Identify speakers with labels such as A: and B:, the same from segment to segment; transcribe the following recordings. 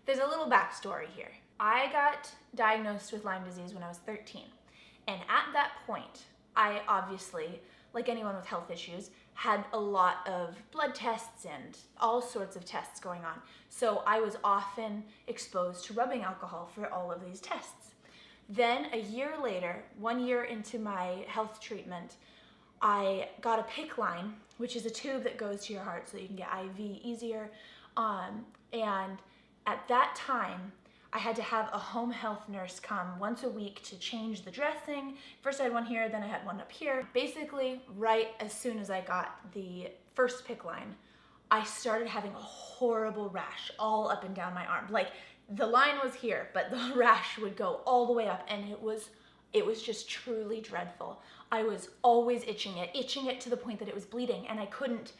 A: There's a little backstory here. I got diagnosed with Lyme disease when I was 13. And at that point, I obviously, like anyone with health issues, had a lot of blood tests and all sorts of tests going on. So I was often exposed to rubbing alcohol for all of these tests. Then a year later, 1 year into my health treatment, I got a PICC line, which is a tube that goes to your heart so you can get IV easier. And at that time, I had to have a home health nurse come once a week to change the dressing. First I had one here, then I had one up here. Basically, right as soon as I got the first PICC line, I started having a horrible rash all up and down my arm. Like, the line was here, but the rash would go all the way up, and it was just truly dreadful. I was always itching it to the point that it was bleeding, and I couldn't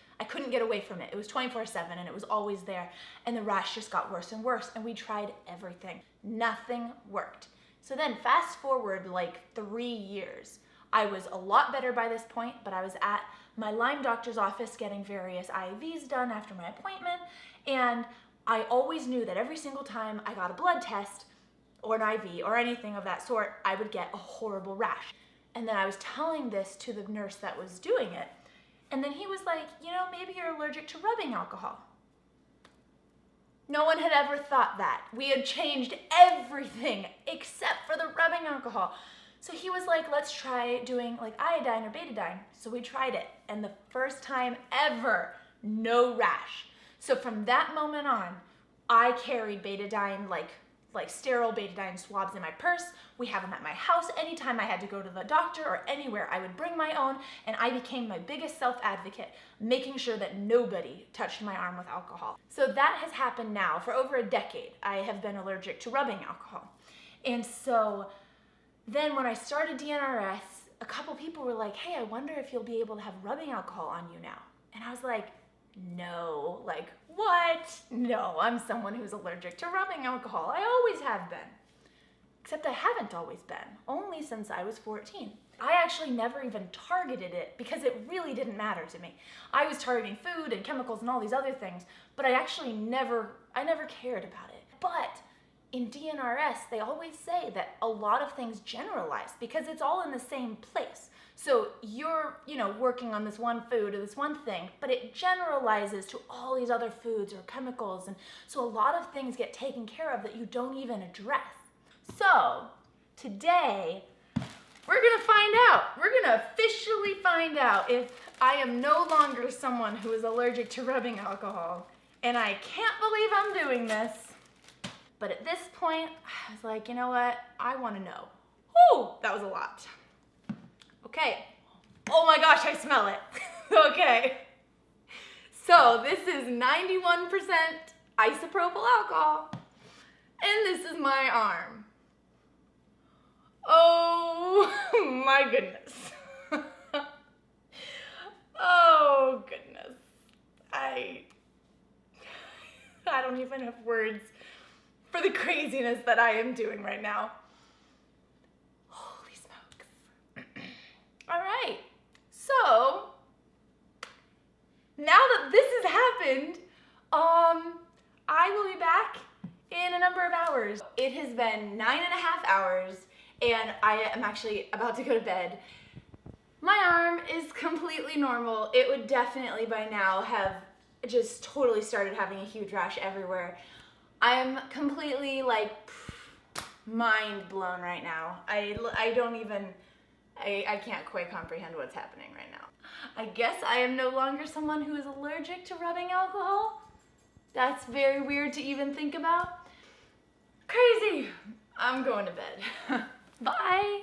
A: get away from it. It was 24/7, and it was always there, and the rash just got worse and worse, and we tried everything. Nothing worked. So then fast forward like 3 years. I was a lot better by this point, but I was at my Lyme doctor's office getting various IVs done after my appointment, and I always knew that every single time I got a blood test or an IV or anything of that sort, I would get a horrible rash. And then I was telling this to the nurse that was doing it, and then he was like, you know, maybe you're allergic to rubbing alcohol. No one had ever thought that. We had changed everything except for the rubbing alcohol. So he was like, let's try doing like iodine or betadine. So we tried it, and the first time ever, no rash. So from that moment on, I carried betadine, like sterile betadine swabs in my purse. We have them at my house. Anytime I had to go to the doctor or anywhere, I would bring my own, and I became my biggest self-advocate, making sure that nobody touched my arm with alcohol. So that has happened now for over a decade. I have been allergic to rubbing alcohol. And so then when I started DNRS, a couple people were like, hey, I wonder if you'll be able to have rubbing alcohol on you now. And I was like, no, like, what? No, I'm someone who's allergic to rubbing alcohol. I always have been. Except I haven't always been, only since I was 14. I actually never even targeted it because it really didn't matter to me. I was targeting food and chemicals and all these other things, but I never cared about it. But in DNRS, they always say that a lot of things generalize because it's all in the same place. So you're, working on this one food or this one thing, but it generalizes to all these other foods or chemicals. And so a lot of things get taken care of that you don't even address. So today, we're gonna find out. We're gonna officially find out if I am no longer someone who is allergic to rubbing alcohol. And I can't believe I'm doing this. But at this point, I was like, you know what? I wanna know. Whew, that was a lot. Okay. Oh my gosh, I smell it. Okay. So this is 91% isopropyl alcohol, and this is my arm. Oh my goodness. Oh goodness. I don't even have words for the craziness that I am doing right now. Holy smokes. All right, so now that this has happened, I will be back in a number of hours. It has been 9.5 hours, and I am actually about to go to bed. My arm is completely normal. It would definitely by now have just totally started having a huge rash everywhere. I'm completely like mind blown right now. I can't quite comprehend what's happening right now. I guess I am no longer someone who is allergic to rubbing alcohol. That's very weird to even think about. Crazy. I'm going to bed. Bye.